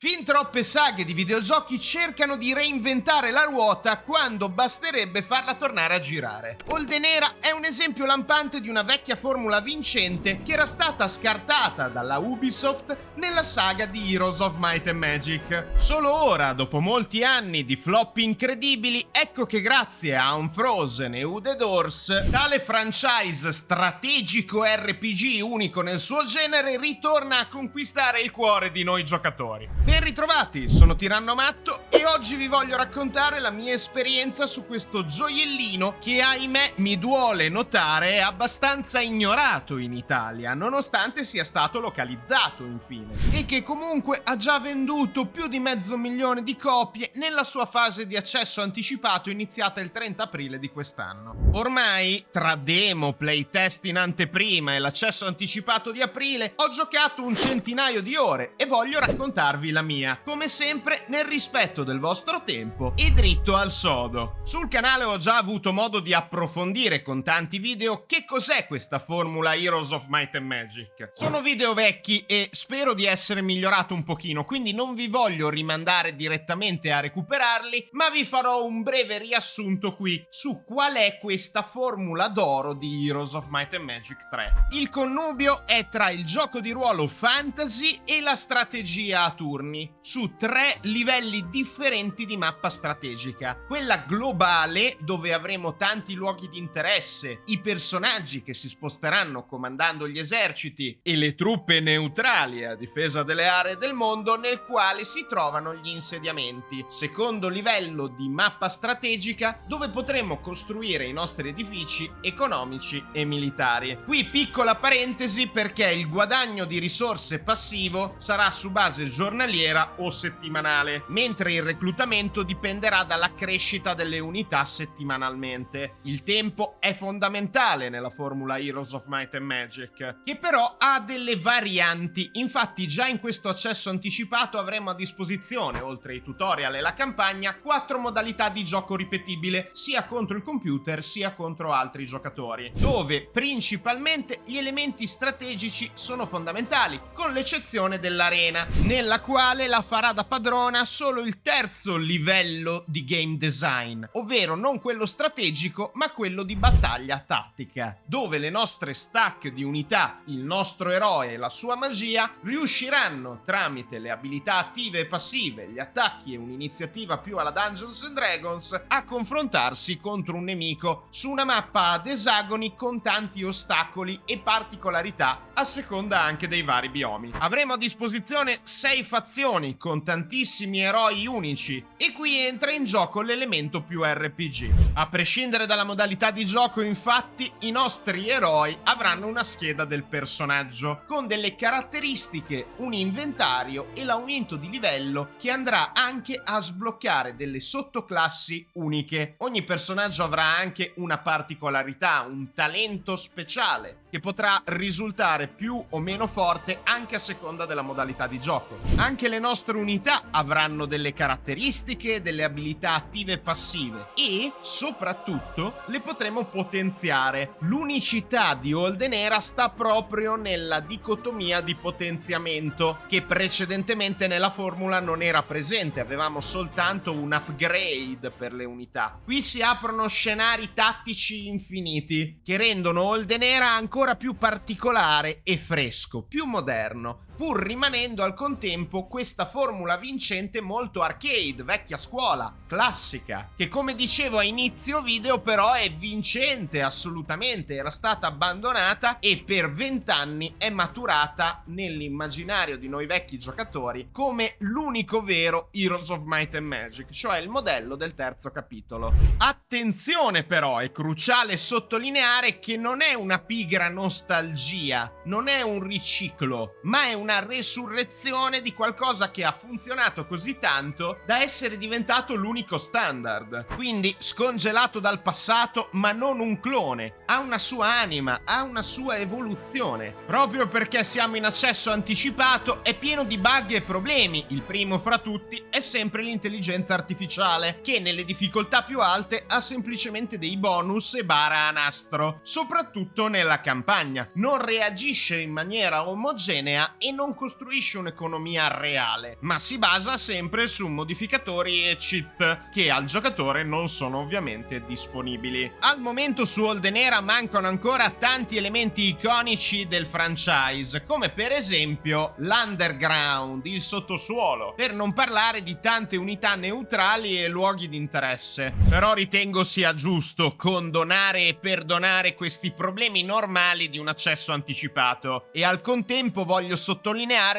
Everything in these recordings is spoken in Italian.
Fin troppe saghe di videogiochi cercano di reinventare la ruota quando basterebbe farla tornare a girare. Oldenera è un esempio lampante di una vecchia formula vincente che era stata scartata dalla Ubisoft nella saga di Heroes of Might and Magic. Solo ora, dopo molti anni di flop incredibili, ecco che grazie a Unfrozen e Ude Doors, tale franchise strategico RPG unico nel suo genere ritorna a conquistare il cuore di noi giocatori. Ben ritrovati, sono Tiranno Matto e oggi vi voglio raccontare la mia esperienza su questo gioiellino che, ahimè, mi duole notare è abbastanza ignorato in Italia, nonostante sia stato localizzato infine, e che comunque ha già venduto più di 500.000 di copie nella sua fase di accesso anticipato iniziata il 30 aprile di quest'anno. Ormai, tra demo, playtest in anteprima e l'accesso anticipato di aprile, ho giocato un centinaio di ore e voglio raccontarvi la mia, come sempre nel rispetto del vostro tempo e dritto al sodo. Sul canale ho già avuto modo di approfondire con tanti video che cos'è questa formula Heroes of Might and Magic. Sono video vecchi e spero di essere migliorato un pochino, quindi non vi voglio rimandare direttamente a recuperarli, ma vi farò un breve riassunto qui su qual è questa formula d'oro di Heroes of Might and Magic 3. Il connubio è tra il gioco di ruolo fantasy e la strategia a turni, su 3 livelli differenti di mappa strategica. Quella globale, dove avremo tanti luoghi di interesse, i personaggi che si sposteranno comandando gli eserciti e le truppe neutrali a difesa delle aree del mondo nel quale si trovano gli insediamenti. Secondo livello di mappa strategica, dove potremo costruire i nostri edifici economici e militari. Qui piccola parentesi perché il guadagno di risorse passivo sarà su base giornaliera o settimanale, mentre il reclutamento dipenderà dalla crescita delle unità settimanalmente. Il tempo è fondamentale nella formula Heroes of Might and Magic, che però ha delle varianti. Infatti già in questo accesso anticipato avremo a disposizione, oltre ai tutorial e la campagna, 4 modalità di gioco ripetibile, sia contro il computer sia contro altri giocatori, dove principalmente gli elementi strategici sono fondamentali, con l'eccezione dell'arena, nella quale la farà da padrona solo il terzo livello di game design, ovvero non quello strategico ma quello di battaglia tattica, dove le nostre stack di unità, il nostro eroe e la sua magia riusciranno tramite le abilità attive e passive, gli attacchi e un'iniziativa più alla Dungeons and Dragons a confrontarsi contro un nemico su una mappa ad esagoni con tanti ostacoli e particolarità a seconda anche dei vari biomi. Avremo a disposizione 6 fazioni con tantissimi eroi unici e qui entra in gioco l'elemento più RPG. A prescindere dalla modalità di gioco, infatti, i nostri eroi avranno una scheda del personaggio con delle caratteristiche, un inventario e l'aumento di livello che andrà anche a sbloccare delle sottoclassi uniche. Ogni personaggio avrà anche una particolarità, un talento speciale che potrà risultare più o meno forte anche a seconda della modalità di gioco. Anche le nostre unità avranno delle caratteristiche, delle abilità attive e passive e soprattutto le potremo potenziare. L'unicità di Oldenera sta proprio nella dicotomia di potenziamento che precedentemente nella formula non era presente, avevamo soltanto un upgrade per le unità. Qui si aprono scenari tattici infiniti che rendono Oldenera ancora più particolare e fresco, più moderno, pur rimanendo al contempo questa formula vincente molto arcade, vecchia scuola, classica, che come dicevo a inizio video però è vincente assolutamente, era stata abbandonata e per 20 anni è maturata nell'immaginario di noi vecchi giocatori come l'unico vero Heroes of Might and Magic, cioè il modello del terzo capitolo. Attenzione però, è cruciale sottolineare che non è una pigra nostalgia, non è un riciclo, ma è una resurrezione di qualcosa che ha funzionato così tanto da essere diventato l'unico standard. Quindi scongelato dal passato, ma non un clone. Ha una sua anima, ha una sua evoluzione. Proprio perché siamo in accesso anticipato, è pieno di bug e problemi. Il primo fra tutti è sempre l'intelligenza artificiale, che nelle difficoltà più alte ha semplicemente dei bonus e bara a nastro, soprattutto nella campagna. Non reagisce in maniera omogenea e non costruisce un'economia reale, ma si basa sempre su modificatori e cheat che al giocatore non sono ovviamente disponibili. Al momento su Oldenera mancano ancora tanti elementi iconici del franchise, come per esempio l'underground, il sottosuolo, per non parlare di tante unità neutrali e luoghi di interesse. Però ritengo sia giusto condonare e perdonare questi problemi normali di un accesso anticipato, e al contempo voglio sottolineare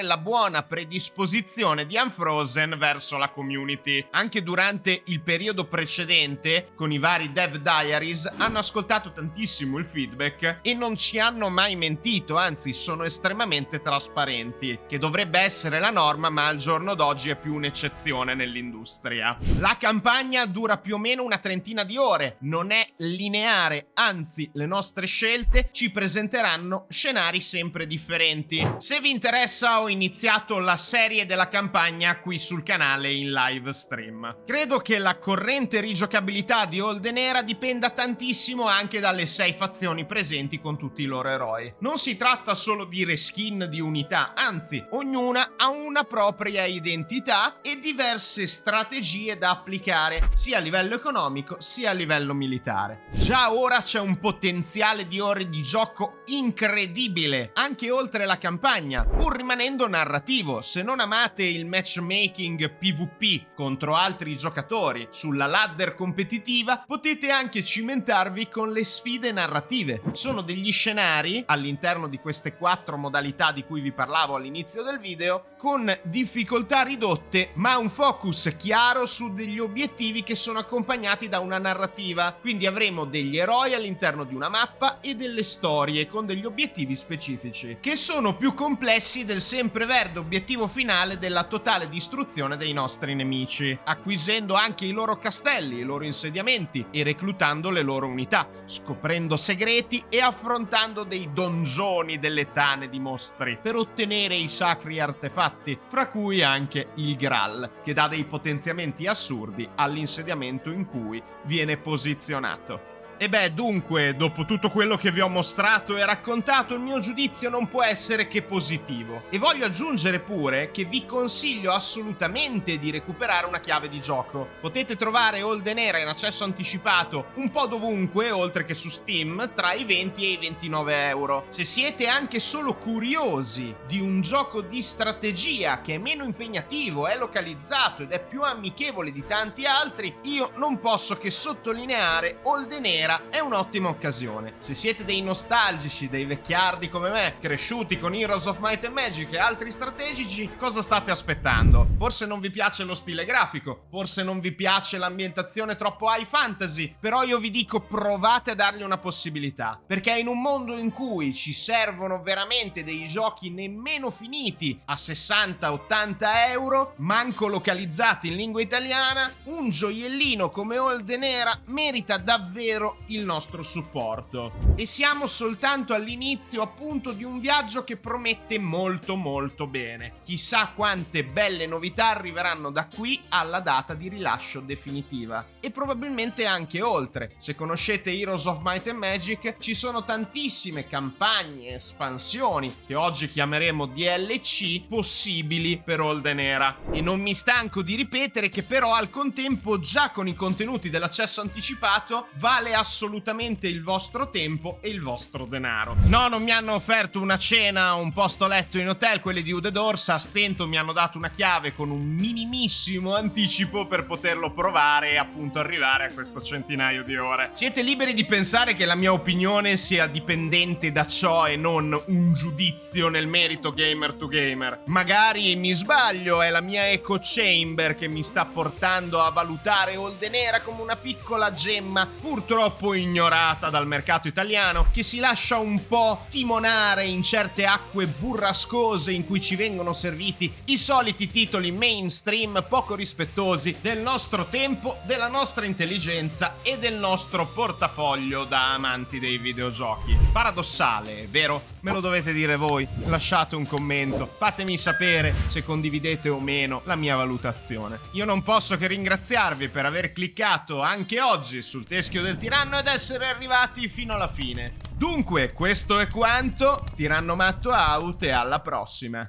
la buona predisposizione di Unfrozen verso la community. Anche durante il periodo precedente, con i vari Dev Diaries, hanno ascoltato tantissimo il feedback e non ci hanno mai mentito, anzi sono estremamente trasparenti, che dovrebbe essere la norma ma al giorno d'oggi è più un'eccezione nell'industria. La campagna dura più o meno una trentina di ore, non è lineare, anzi le nostre scelte ci presenteranno scenari sempre differenti. Se vi interessa, ho iniziato la serie della campagna qui sul canale in live stream. Credo che la corrente rigiocabilità di Oldenera dipenda tantissimo anche dalle 6 fazioni presenti con tutti i loro eroi. Non si tratta solo di reskin di unità, anzi ognuna ha una propria identità e diverse strategie da applicare sia a livello economico sia a livello militare. Già ora c'è un potenziale di ore di gioco incredibile anche oltre la campagna, pur rimanendo narrativo. Se non amate il matchmaking PvP contro altri giocatori sulla ladder competitiva, potete anche cimentarvi con le sfide narrative. Sono degli scenari all'interno di queste 4 modalità di cui vi parlavo all'inizio del video, con difficoltà ridotte ma un focus chiaro su degli obiettivi che sono accompagnati da una narrativa. Quindi avremo degli eroi all'interno di una mappa e delle storie con degli obiettivi specifici che sono più complessi del sempreverde obiettivo finale della totale distruzione dei nostri nemici, acquisendo anche i loro castelli, i loro insediamenti e reclutando le loro unità, scoprendo segreti e affrontando dei dongioni delle tane di mostri per ottenere i sacri artefatti, fra cui anche il Graal, che dà dei potenziamenti assurdi all'insediamento in cui viene posizionato. E beh, dunque, dopo tutto quello che vi ho mostrato e raccontato, il mio giudizio non può essere che positivo. E voglio aggiungere pure che vi consiglio assolutamente di recuperare una chiave di gioco. Potete trovare Oldenera in accesso anticipato un po' dovunque, oltre che su Steam, tra i 20 e i 29 euro. Se siete anche solo curiosi di un gioco di strategia che è meno impegnativo, è localizzato ed è più amichevole di tanti altri, io non posso che sottolineare Oldenera. È un'ottima occasione. Se siete dei nostalgici, dei vecchiardi come me, cresciuti con Heroes of Might and Magic e altri strategici, cosa state aspettando? Forse non vi piace lo stile grafico, forse non vi piace l'ambientazione troppo high fantasy, però io vi dico provate a dargli una possibilità, perché in un mondo in cui ci servono veramente dei giochi nemmeno finiti a 60-80 euro, manco localizzati in lingua italiana, un gioiellino come Oldenera merita davvero il nostro supporto. E siamo soltanto all'inizio appunto di un viaggio che promette molto molto bene. Chissà quante belle novità arriveranno da qui alla data di rilascio definitiva, e probabilmente anche oltre. Se conoscete Heroes of Might and Magic, ci sono tantissime campagne, espansioni, che oggi chiameremo DLC, possibili per Oldenera. E non mi stanco di ripetere che però al contempo già con i contenuti dell'accesso anticipato vale assolutamente il vostro tempo e il vostro denaro. No, non mi hanno offerto una cena o un posto letto in hotel quelli di Ude Dorsa, a stento mi hanno dato una chiave con un minimissimo anticipo per poterlo provare e appunto arrivare a questo centinaio di ore. Siete liberi di pensare che la mia opinione sia dipendente da ciò e non un giudizio nel merito gamer to gamer. Magari mi sbaglio, è la mia echo chamber che mi sta portando a valutare Oldenera come una piccola gemma purtroppo ignorata dal mercato italiano, che si lascia un po' timonare in certe acque burrascose in cui ci vengono serviti i soliti titoli mainstream poco rispettosi del nostro tempo, della nostra intelligenza e del nostro portafoglio da amanti dei videogiochi. Paradossale, vero? Me lo dovete dire voi, lasciate un commento, fatemi sapere se condividete o meno la mia valutazione. Io non posso che ringraziarvi per aver cliccato anche oggi sul teschio del tiranno ed essere arrivati fino alla fine. Dunque, questo è quanto, Tirannomatto out e alla prossima!